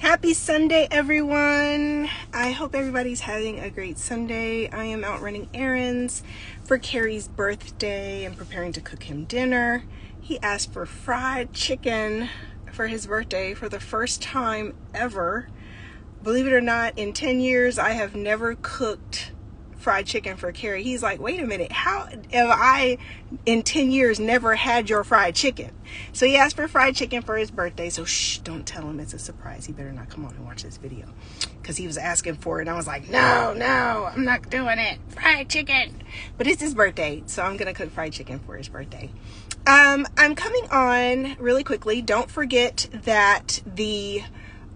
Happy Sunday, everyone. I hope everybody's having a great Sunday. I am out running errands for Carrie's birthday and preparing to cook him dinner. He asked for fried chicken for his birthday for the first time ever. Believe it or not, in 10 years, I have never cooked fried chicken for Carrie. He's like, wait a minute, how have I in 10 years never had your fried chicken? So he asked for fried chicken for his birthday. So shh, don't tell him it's a surprise. He better not come on and watch this video, because he was asking for it and I was like, no, I'm not doing it. Fried chicken. But it's his birthday, so I'm gonna cook fried chicken for his birthday. I'm coming on really quickly. Don't forget that the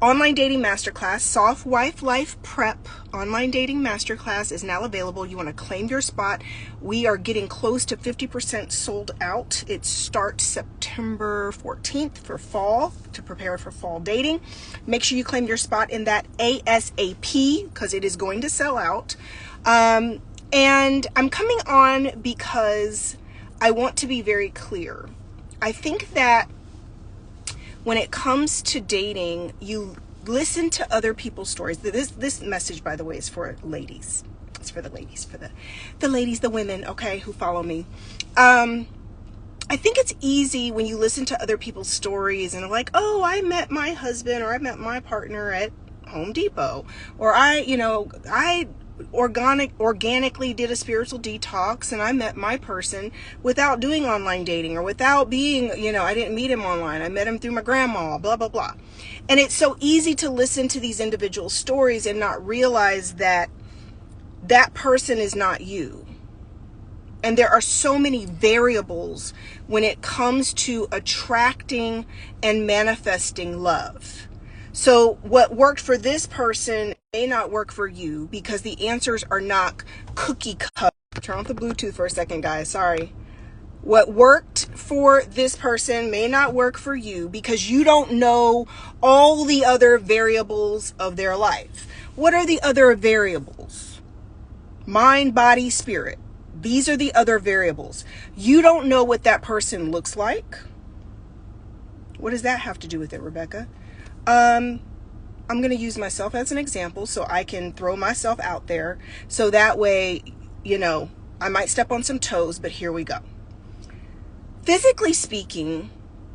Online Dating Masterclass, Soft Wife Life Prep Online Dating Masterclass is now available. You want to claim your spot. We are getting close to 50% sold out. It starts September 14th for fall, to prepare for fall dating. Make sure you claim your spot in that ASAP, because it is going to sell out. And I'm coming on because I want to be very clear. I think that when it comes to dating, you listen to other people's stories. This message, by the way, is for ladies. It's for the ladies, for the ladies, the women, okay, who follow me. I think it's easy when you listen to other people's stories and are like, oh, I met my husband, or I met my partner at Home Depot, or I organically did a spiritual detox and I met my person without doing online dating, or without being, I didn't meet him online. I met him through my grandma, blah, blah, blah. And it's so easy to listen to these individual stories and not realize that that person is not you. And there are so many variables when it comes to attracting and manifesting love. So what worked for this person may not work for you, because the answers are not cookie cutter. Turn off the Bluetooth for a second, guys. Sorry. What worked for this person may not work for you, because you don't know all the other variables of their life. What are the other variables? Mind, body, spirit. These are the other variables. You don't know what that person looks like. What does that have to do with it, Rebecca? I'm going to use myself as an example so I can throw myself out there. So that way, I might step on some toes, but here we go. Physically speaking,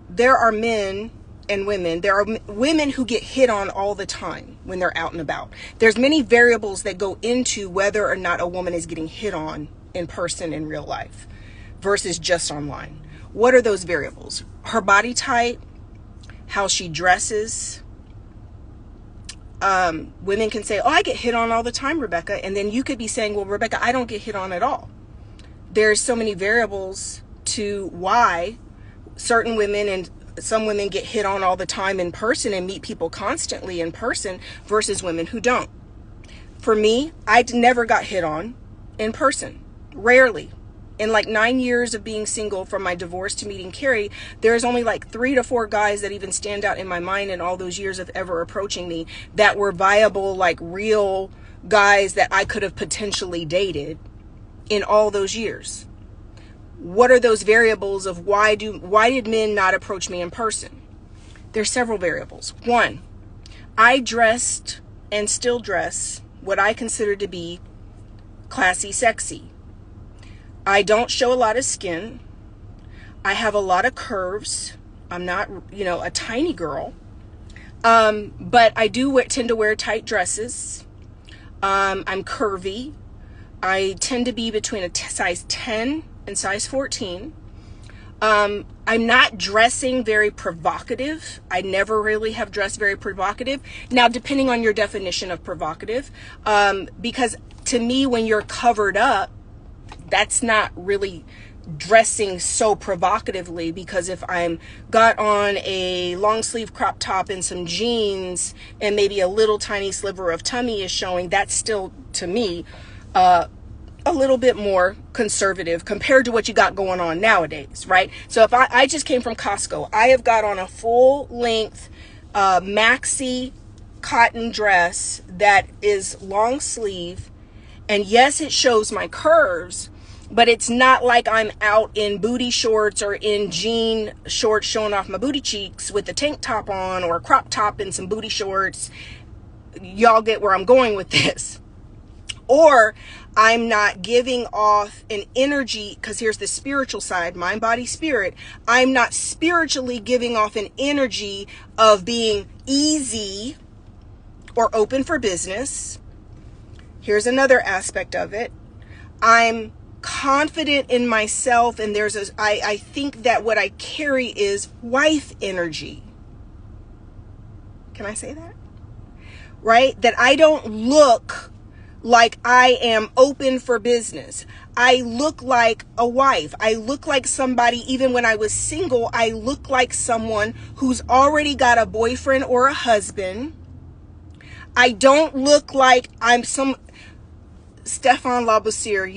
there are men and women. There are women who get hit on all the time when they're out and about. There's many variables that go into whether or not a woman is getting hit on in person in real life versus just online. What are those variables? Her body type, how she dresses. Women can say, oh, I get hit on all the time, Rebecca. And then you could be saying, well, Rebecca, I don't get hit on at all. There's so many variables to why certain women and some women get hit on all the time in person and meet people constantly in person versus women who don't. For me, I never got hit on in person. Rarely. In like 9 years of being single, from my divorce to meeting Carrie, there's only like 3 to 4 guys that even stand out in my mind in all those years of ever approaching me that were viable, like real guys that I could have potentially dated in all those years. What are those variables of why did men not approach me in person? There's several variables. One, I dressed and still dress what I consider to be classy, sexy. I don't show a lot of skin. I have a lot of curves. I'm not, a tiny girl. But I do tend to wear tight dresses. I'm curvy. I tend to be between a size 10 and size 14. I'm not dressing very provocative. I never really have dressed very provocative. Now, depending on your definition of provocative, because to me, when you're covered up, that's not really dressing so provocatively, because if I'm got on a long sleeve crop top and some jeans and maybe a little tiny sliver of tummy is showing, that's still, to me, a little bit more conservative compared to what you got going on nowadays, right? So if I just came from Costco, I have got on a full length maxi cotton dress that is long sleeve, and yes, it shows my curves, But it's not like I'm out in booty shorts or in jean shorts showing off my booty cheeks with a tank top on, or a crop top and some booty shorts. Y'all get where I'm going with this. Or I'm not giving off an energy, because here's the spiritual side, mind, body, spirit. I'm not spiritually giving off an energy of being easy or open for business. Here's another aspect of it. I'm confident in myself, and I think that what I carry is wife energy. Can I say that? Right? That I don't look like I am open for business. I look like a wife. I look like somebody, even when I was single, I look like someone who's already got a boyfriend or a husband. I don't look like I'm some Stefan Labossiere,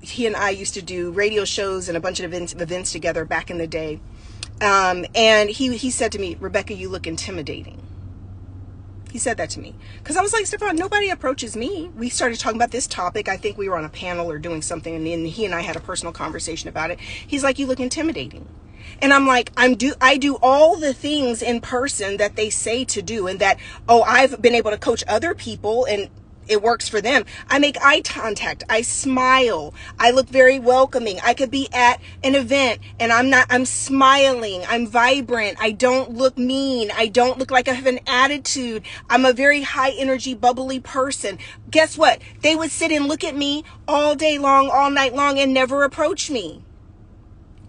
he and I used to do radio shows and a bunch of events together back in the day. And he said to me, Rebecca, you look intimidating. He said that to me because I was like, Stefan, nobody approaches me. We started talking about this topic. I think we were on a panel or doing something, and then he and I had a personal conversation about it. He's like, you look intimidating. And I'm like, I do all the things in person that they say to do, and that, I've been able to coach other people and it works for them. I make eye contact. I smile. I look very welcoming. I could be at an event and I'm smiling. I'm vibrant. I don't look mean. I don't look like I have an attitude. I'm a very high energy, bubbly person. Guess what? They would sit and look at me all day long, all night long, and never approach me.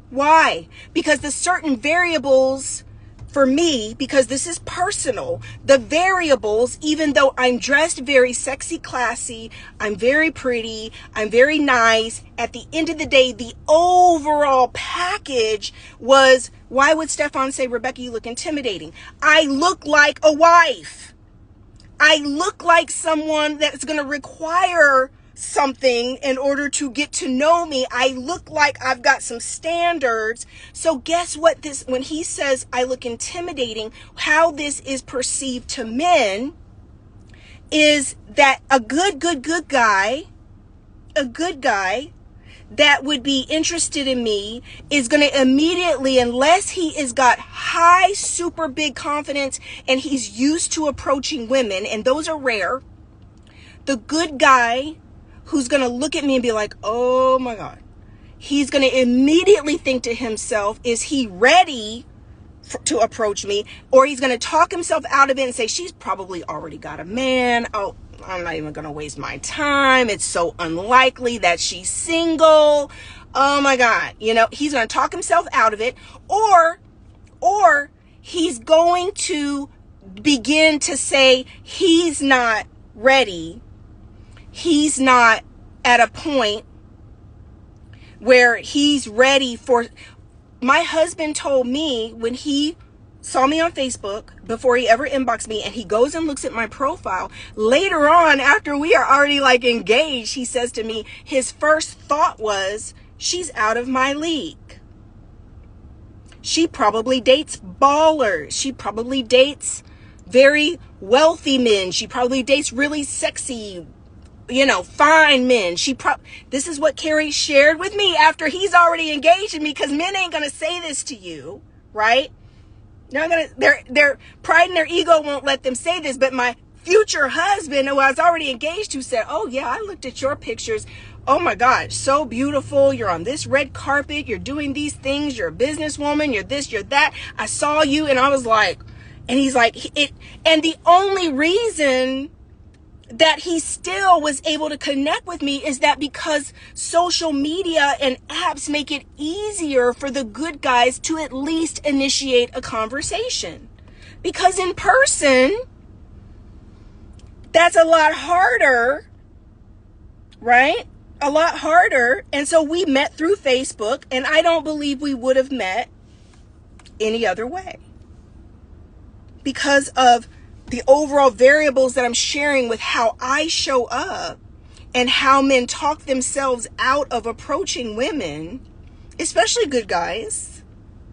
Why? Because the certain variables for me, because this is personal, the variables, even though I'm dressed very sexy, classy, I'm very pretty, I'm very nice, at the end of the day, the overall package was, why would Stefan say, Rebecca, you look intimidating? I look like a wife. I look like someone that's going to require something in order to get to know me. I look like I've got some standards. So guess what, when he says I look intimidating, how this is perceived to men is that a good guy that would be interested in me is going to immediately, unless he has got high, super big confidence and he's used to approaching women, and those are rare, the good guy who's going to look at me and be like, oh my God, he's going to immediately think to himself, is he ready to approach me? Or he's going to talk himself out of it and say, she's probably already got a man. Oh, I'm not even going to waste my time. It's so unlikely that she's single. Oh my God. He's going to talk himself out of it. Or he's going to begin to say he's not ready. He's not at a point where he's ready for. My husband told me when he saw me on Facebook, before he ever inboxed me, and he goes and looks at my profile later on after we are already like engaged, he says to me, his first thought was, she's out of my league. She probably dates ballers. She probably dates very wealthy men. She probably dates really sexy, fine men. This is what Carrie shared with me after he's already engaged in me, because men ain't going to say this to you, right? Their pride and their ego won't let them say this, but my future husband, who I was already engaged to, said, oh yeah, I looked at your pictures. Oh my God, so beautiful. You're on this red carpet. You're doing these things. You're a businesswoman. You're this, you're that. I saw you. And I was like, and he's like, and the only reason that he still was able to connect with me is that because social media and apps make it easier for the good guys to at least initiate a conversation. Because in person, that's a lot harder, right? A lot harder. And so we met through Facebook, and I don't believe we would have met any other way because of the overall variables that I'm sharing with how I show up and how men talk themselves out of approaching women, especially good guys,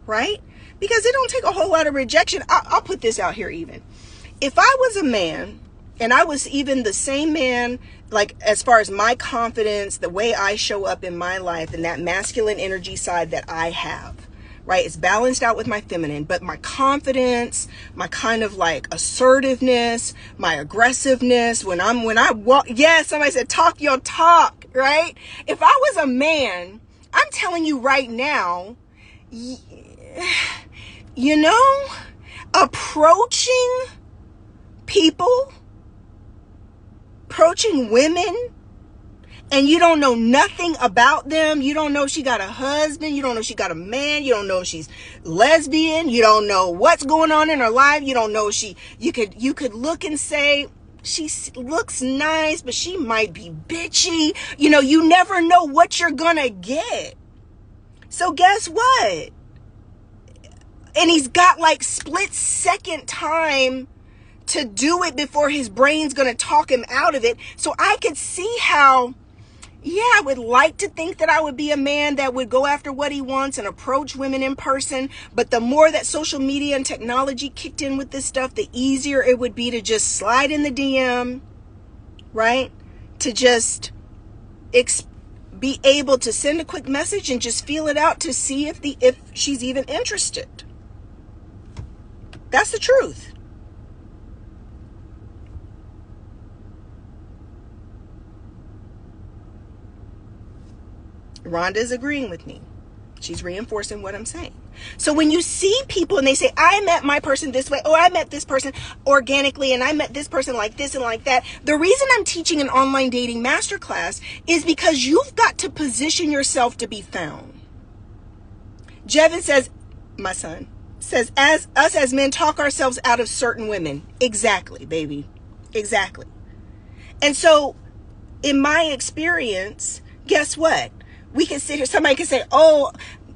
right? Because it don't take a whole lot of rejection. I'll put this out here even. If I was a man And I was even the same man, like as far as my confidence, the way I show up in my life, and that masculine energy side that I have, right? It's balanced out with my feminine, but my confidence, my kind of like assertiveness, my aggressiveness, when I walk, yes, somebody said, talk your talk, right? If I was a man, I'm telling you right now, you know, approaching people, approaching women, and you don't know nothing about them. You don't know if she got a husband. You don't know if she got a man. You don't know if she's lesbian. You don't know what's going on in her life. You don't know if you could look and say, she looks nice, but she might be bitchy. You know, you never know what you're gonna get. So guess what? And he's got like split second time to do it before his brain's gonna talk him out of it. So I could see how, yeah, I would like to think that I would be a man that would go after what he wants and approach women in person. But the more that social media and technology kicked in with this stuff, the easier it would be to just slide in the DM, right? To just be able to send a quick message and just feel it out to see if she's even interested. That's the truth. Rhonda is agreeing with me. She's reinforcing what I'm saying. So when you see people and they say, I met my person this way, or I met this person organically, and I met this person like this and like that. The reason I'm teaching an online dating masterclass is because you've got to position yourself to be found. Jevin says, my son, says, as us as men talk ourselves out of certain women. Exactly, baby. Exactly. And so in my experience, guess what? We can sit here, somebody can say, oh,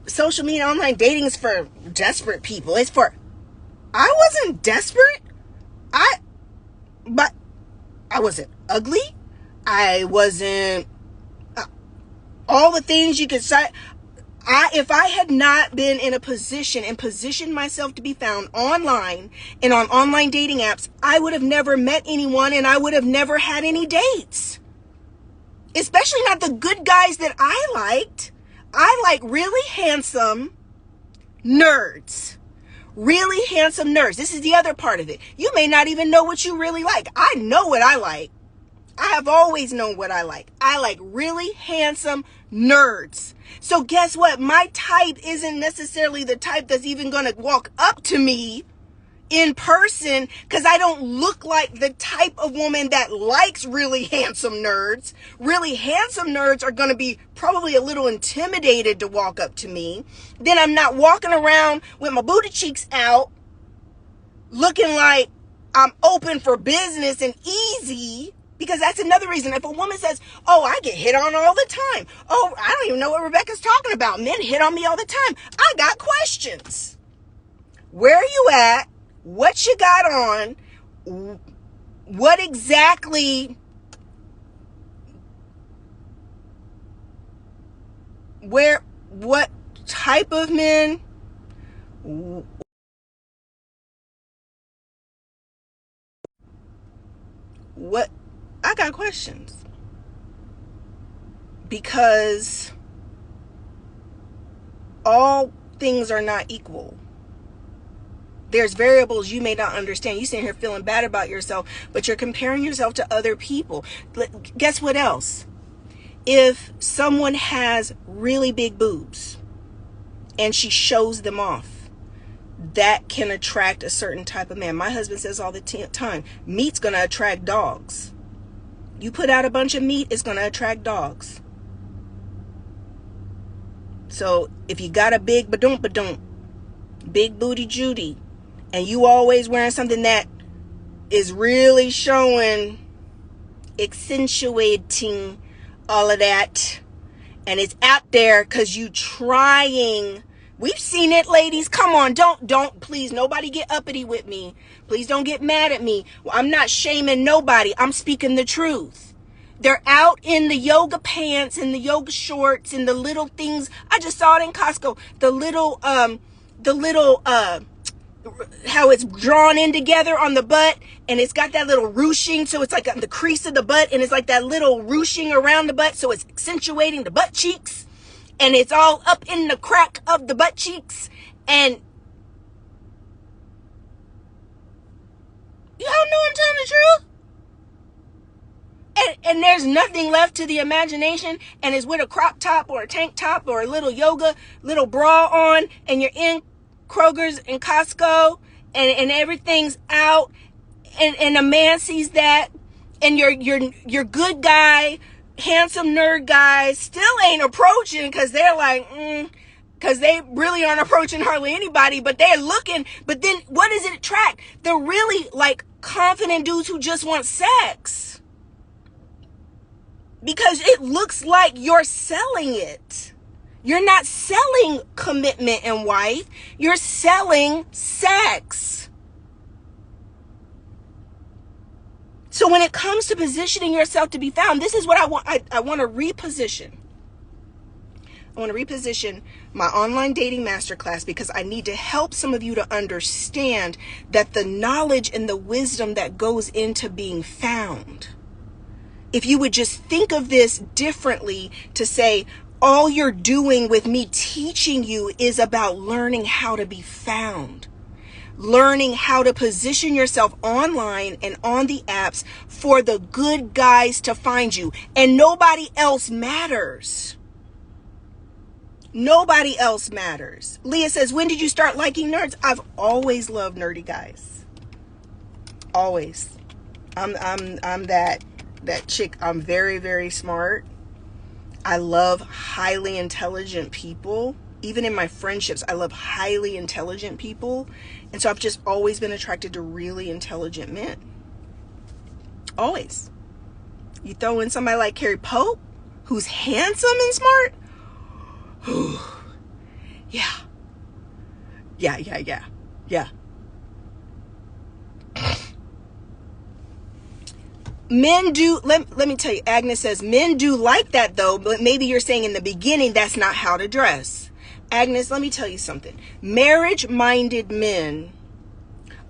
social media, online dating is for desperate people. It's for, I wasn't desperate. But I wasn't ugly. I wasn't, all the things you could say. If I had not been in a position and positioned myself to be found online and on online dating apps, I would have never met anyone and I would have never had any dates. Especially not the good guys that I liked. I like really handsome nerds. Really handsome nerds. This is the other part of it. You may not even know what you really like. I know what I like. I have always known what I like. I like really handsome nerds. So guess what? My type isn't necessarily the type that's even going to walk up to me in person, because I don't look like the type of woman that likes really handsome nerds. Really handsome nerds are going to be probably a little intimidated to walk up to me. Then I'm not walking around with my booty cheeks out looking like I'm open for business and easy, because that's another reason. If a woman says, oh, I get hit on all the time. Oh, I don't even know what Rebecca's talking about. Men hit on me all the time. I got questions. Where are you at? What you got on? What exactly? What type of men? What? I got questions. Because all things are not equal. There's variables you may not understand. You sitting here feeling bad about yourself, but you're comparing yourself to other people. Guess what else? If someone has really big boobs and she shows them off, that can attract a certain type of man. My husband says all the time, meat's going to attract dogs. You put out a bunch of meat, it's going to attract dogs. So if you got a big badump, big booty Judy, and you always wearing something that is really showing, accentuating all of that, and it's out there because you trying. We've seen it, ladies. Come on, don't, please, nobody get uppity with me. Please don't get mad at me. I'm not shaming nobody. I'm speaking the truth. They're out in the yoga pants and the yoga shorts and the little things. I just saw it in Costco. The little how it's drawn in together on the butt, and it's got that little ruching, so it's like the crease of the butt, and it's like that little ruching around the butt, so it's accentuating the butt cheeks, and it's all up in the crack of the butt cheeks, and y'all know I'm telling the truth. And there's nothing left to the imagination, and it's with a crop top or a tank top or a little yoga, little bra on, and you're in Kroger's and Costco, and everything's out, and a man sees that, and your good guy, handsome nerd guys still ain't approaching, because they're like, because they really aren't approaching hardly anybody, but they're looking. But then what does it attract? The really like confident dudes who just want sex. Because it looks like you're selling it. You're not selling commitment and wife. You're selling sex. So when it comes to positioning yourself to be found, this is what I want. I want to reposition. I want to reposition my online dating masterclass, because I need to help some of you to understand that the knowledge and the wisdom that goes into being found, if you would just think of this differently, to say, all you're doing with me teaching you is about learning how to be found, learning how to position yourself online and on the apps for the good guys to find you, and nobody else matters. Nobody else matters. Leah says, when did you start liking nerds? I've always loved nerdy guys. Always. I'm that chick. I'm very, very smart. I love highly intelligent people. Even in my friendships, I love highly intelligent people. And so I've just always been attracted to really intelligent men. Always. You throw in somebody like Carrie Pope, who's handsome and smart. Yeah. Men do, let me tell you, Agnes says, men do like that though, but maybe you're saying in the beginning that's not how to dress. Agnes, let me tell you something. Marriage-minded men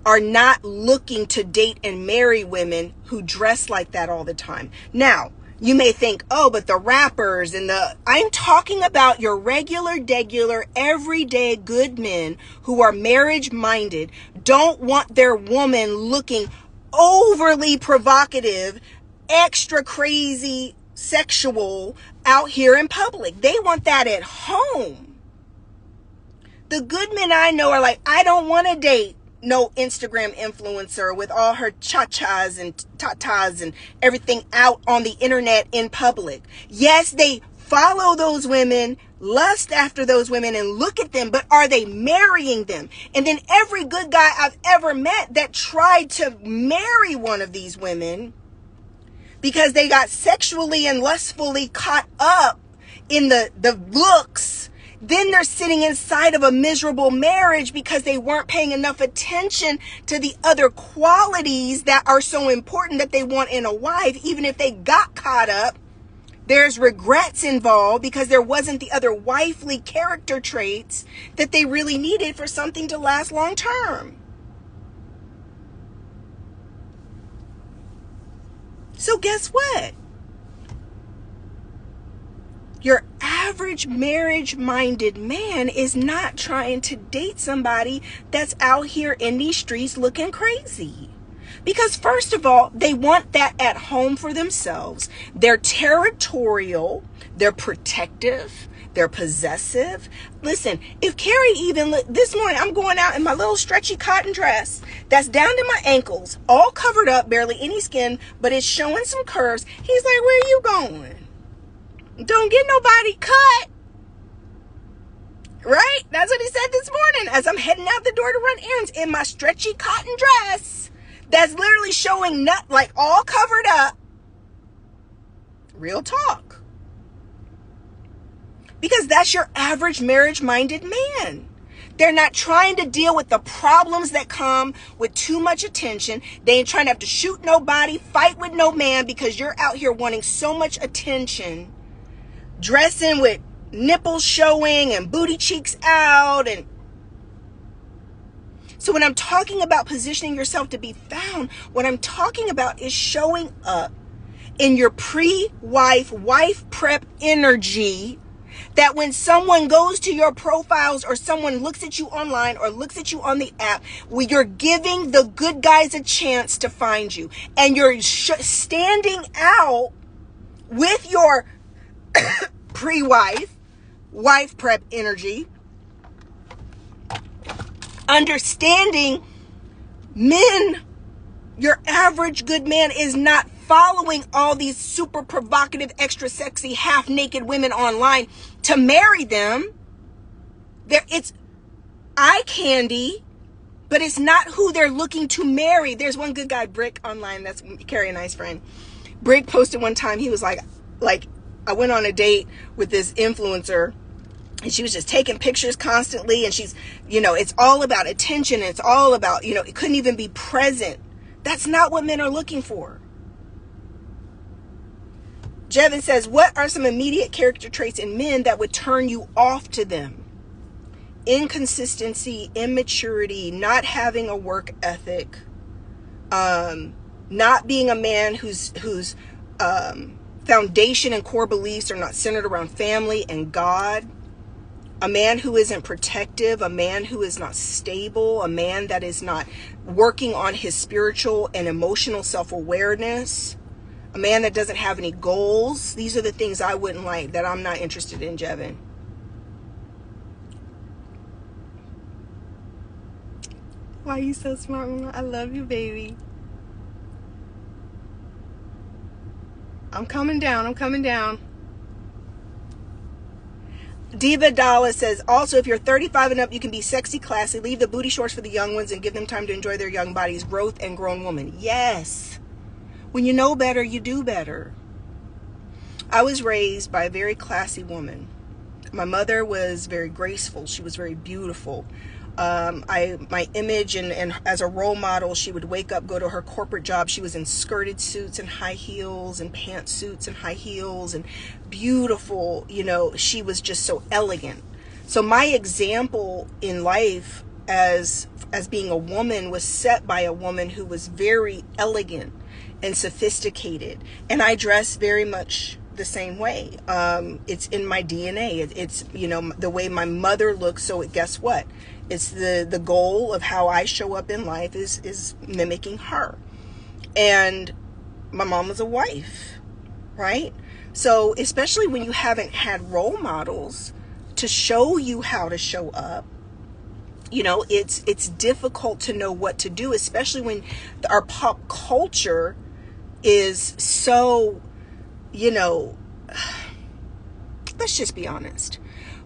are not looking to date and marry women who dress like that all the time. Now, you may think, oh, but the rappers and I'm talking about your regular, degular, everyday good men who are marriage-minded, don't want their woman looking overly provocative, extra crazy, sexual out here in public. They want that at home. The good men I know are like, I don't want to date no Instagram influencer with all her cha-chas and tatas and everything out on the internet in public. Yes, they follow those women, lust after those women, and look at them, but are they marrying them? And then every good guy I've ever met that tried to marry one of these women because they got sexually and lustfully caught up in the looks, then they're sitting inside of a miserable marriage because they weren't paying enough attention to the other qualities that are so important that they want in a wife. Even if they got caught up, there's regrets involved because there wasn't the other wifely character traits that they really needed for something to last long term. So guess what? Your average marriage-minded man is not trying to date somebody that's out here in these streets looking crazy. Because first of all, they want that at home for themselves. They're territorial, they're protective, they're possessive. Listen, if Carrie even, this morning I'm going out in my little stretchy cotton dress that's down to my ankles, all covered up, barely any skin, but it's showing some curves. He's like, where are you going? Don't get nobody cut. Right? That's what he said this morning as I'm heading out the door to run errands in my stretchy cotton dress that's literally showing nut, like all covered up. Real talk. Because that's your average marriage-minded man. They're not trying to deal with the problems that come with too much attention. They ain't trying to have to shoot nobody, fight with no man because you're out here wanting so much attention. Dressing with nipples showing and booty cheeks out. And So when I'm talking about positioning yourself to be found, what I'm talking about is showing up in your pre-wife, wife prep energy, that when someone goes to your profiles or someone looks at you online or looks at you on the app, you're giving the good guys a chance to find you. And you're standing out with your pre-wife, wife prep energy, understanding men, your average good man is not following all these super provocative, extra sexy, half naked women online to marry them. It's eye candy, but it's not who they're looking to marry. There's one good guy, Brick, online. That's Carrie and I's friend. Brick posted one time, he was like, I went on a date with this influencer, and she was just taking pictures constantly, and she's, it's all about attention. It's all about, it couldn't even be present. That's not what men are looking for. Jevin says, what are some immediate character traits in men that would turn you off to them? Inconsistency, immaturity, not having a work ethic, not being a man whose foundation and core beliefs are not centered around family and God, a man who isn't protective, a man who is not stable, a man that is not working on his spiritual and emotional self-awareness, a man that doesn't have any goals. These are the things I wouldn't like, that I'm not interested in, Jevin. Why are you so smart, Mama? I love you, baby. I'm coming down. Diva Dalla says, also, if you're 35 and up, you can be sexy, classy, leave the booty shorts for the young ones and give them time to enjoy their young bodies. Growth and grown woman. Yes. When you know better, you do better. I was raised by a very classy woman. My mother was very graceful. She was very beautiful. My image and as a role model, she would wake up, go to her corporate job. She was in skirted suits and high heels and pantsuits and high heels and beautiful. She was just so elegant. So my example in life as being a woman was set by a woman who was very elegant and sophisticated. And I dress very much the same way. It's in my DNA. It's the way my mother looks. So guess what? It's the goal of how I show up in life is mimicking her. And my mom was a wife, right? So especially when you haven't had role models to show you how to show up, it's difficult to know what to do, especially when our pop culture is so, let's just be honest.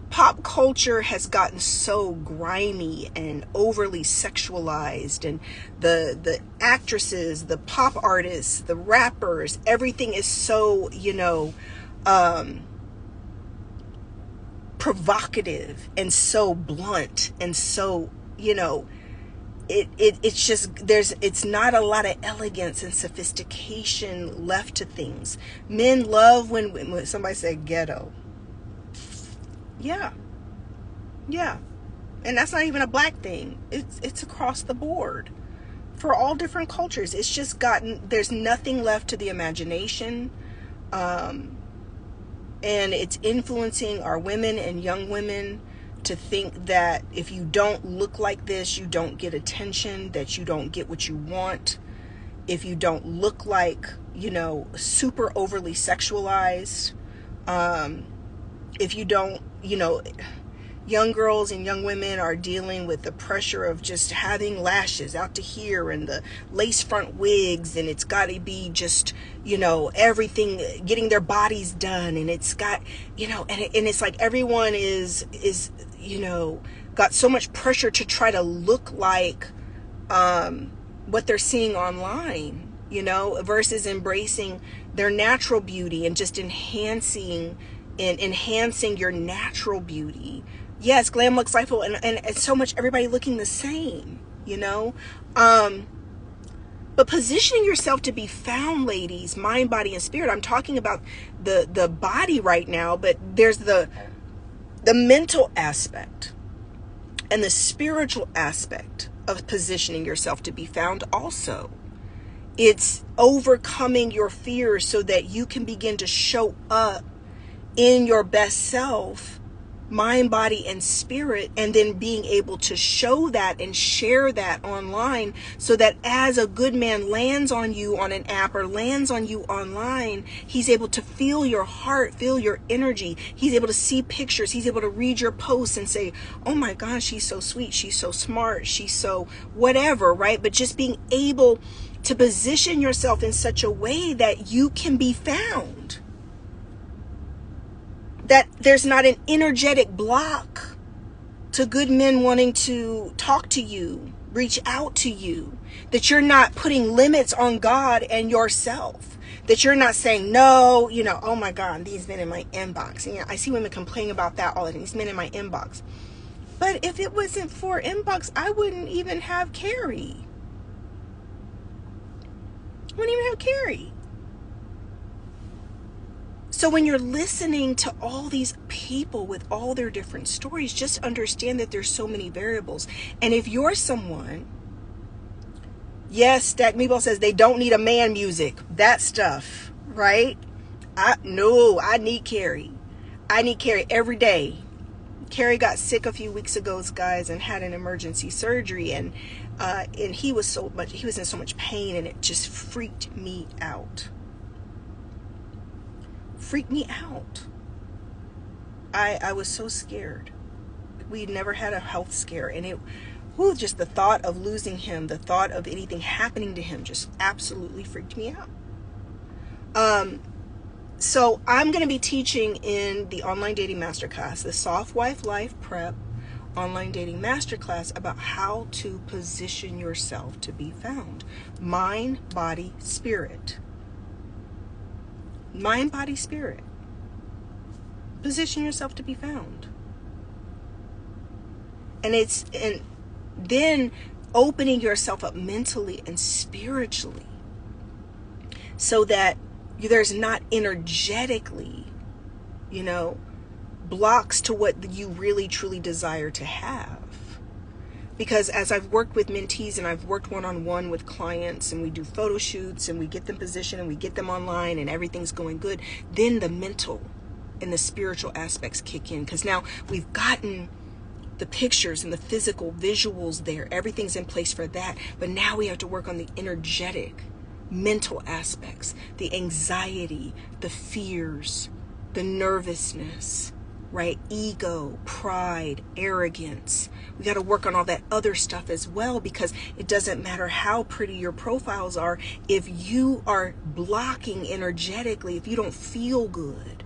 Pop culture has gotten so grimy and overly sexualized, and the actresses, the pop artists, the rappers, everything is so, provocative and so blunt and so, it's just, it's not a lot of elegance and sophistication left to things. Men love when somebody say ghetto. Yeah. And that's not even a black thing. It's across the board for all different cultures. It's just there's nothing left to the imagination. And it's influencing our women and young women to think that if you don't look like this, you don't get attention, that you don't get what you want. If you don't look like, super overly sexualized, if you don't, young girls and young women are dealing with the pressure of just having lashes out to here and the lace front wigs, and it's got to be just, everything, getting their bodies done, and it's got, and it's like everyone is got so much pressure to try to look like what they're seeing online, versus embracing their natural beauty and just enhancing your natural beauty. Yes, glam looks lifeful, and so much everybody looking the same, but positioning yourself to be found, ladies, mind, body, and spirit. I'm talking about the body right now, but there's the mental aspect and the spiritual aspect of positioning yourself to be found also. It's overcoming your fears so that you can begin to show up in your best self, mind, body, and spirit, and then being able to show that and share that online so that as a good man lands on you on an app or lands on you online, he's able to feel your heart, feel your energy. He's able to see pictures. He's able to read your posts and say, oh my gosh, she's so sweet. She's so smart. She's so whatever, right? But just being able to position yourself in such a way that you can be found. That there's not an energetic block to good men wanting to talk to you, reach out to you, that you're not putting limits on God and yourself, that you're not saying, no, oh my God, these men in my inbox. I see women complaining about that all the time, these men in my inbox. But if it wasn't for inbox, I wouldn't even have Carrie. So when you're listening to all these people with all their different stories, just understand that there's so many variables. And if you're someone, yes, Stack Meatball says they don't need a man music, that stuff, right? I need Carrie. I need Carrie every day. Carrie got sick a few weeks ago, guys, and had an emergency surgery, and he was in so much pain, and it just freaked me out. I was so scared. We'd never had a health scare, and just the thought of losing him, the thought of anything happening to him just absolutely freaked me out. So I'm going to be teaching in the online dating masterclass, the Soft Wife Life Prep online dating masterclass, about how to position yourself to be found. Mind, body, spirit. Mind, body, spirit. Position yourself to be found. And then opening yourself up mentally and spiritually so that there's not energetically, blocks to what you really truly desire to have. Because as I've worked with mentees and I've worked one-on-one with clients, and we do photo shoots and we get them positioned and we get them online and everything's going good, then the mental and the spiritual aspects kick in. Because now we've gotten the pictures and the physical visuals there. Everything's in place for that. But now we have to work on the energetic, mental aspects, the anxiety, the fears, the nervousness, right? Ego, pride, arrogance. We got to work on all that other stuff as well, because it doesn't matter how pretty your profiles are. If you are blocking energetically, if you don't feel good,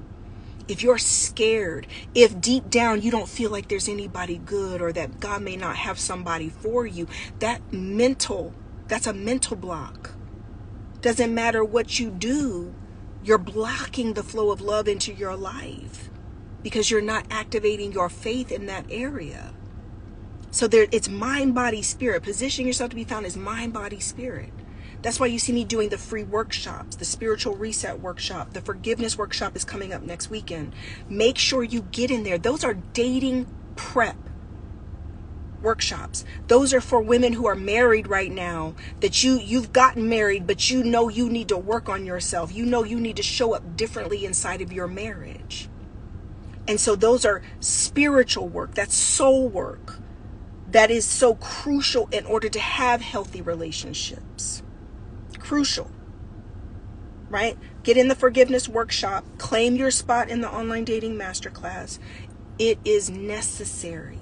if you're scared, if deep down you don't feel like there's anybody good, or that God may not have somebody for you, that's a mental block. Doesn't matter what you do, you're blocking the flow of love into your life because you're not activating your faith in that area. So it's mind, body, spirit. Positioning yourself to be found is mind, body, spirit. That's why you see me doing the free workshops, the spiritual reset workshop, the forgiveness workshop is coming up next weekend. Make sure you get in there. Those are dating prep workshops. Those are for women who are married right now, that you've gotten married, but you need to work on yourself. You need to show up differently inside of your marriage. And so those are spiritual work. That's soul work. That is so crucial in order to have healthy relationships. Crucial, right? Get in the forgiveness workshop. Claim your spot in the online dating masterclass. It is necessary,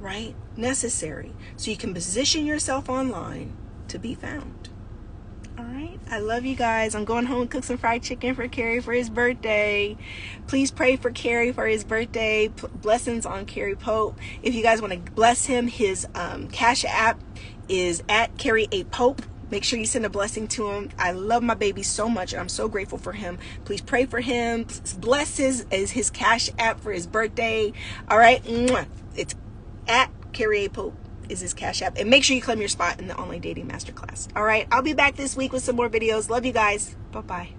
right? Necessary. So you can position yourself online to be found. All right. I love you guys. I'm going home and cook some fried chicken for Carrie for his birthday. Please pray for Carrie for his birthday. Blessings on Carrie Pope. If you guys want to bless him, his Cash App is at Carrie A. Pope. Make sure you send a blessing to him. I love my baby so much, and I'm so grateful for him. Please pray for him. Bless his Cash App for his birthday. All right. It's at Carrie A. Pope is his Cash App. And make sure you claim your spot in the online dating masterclass. All right. I'll be back this week with some more videos. Love you guys. Bye-bye.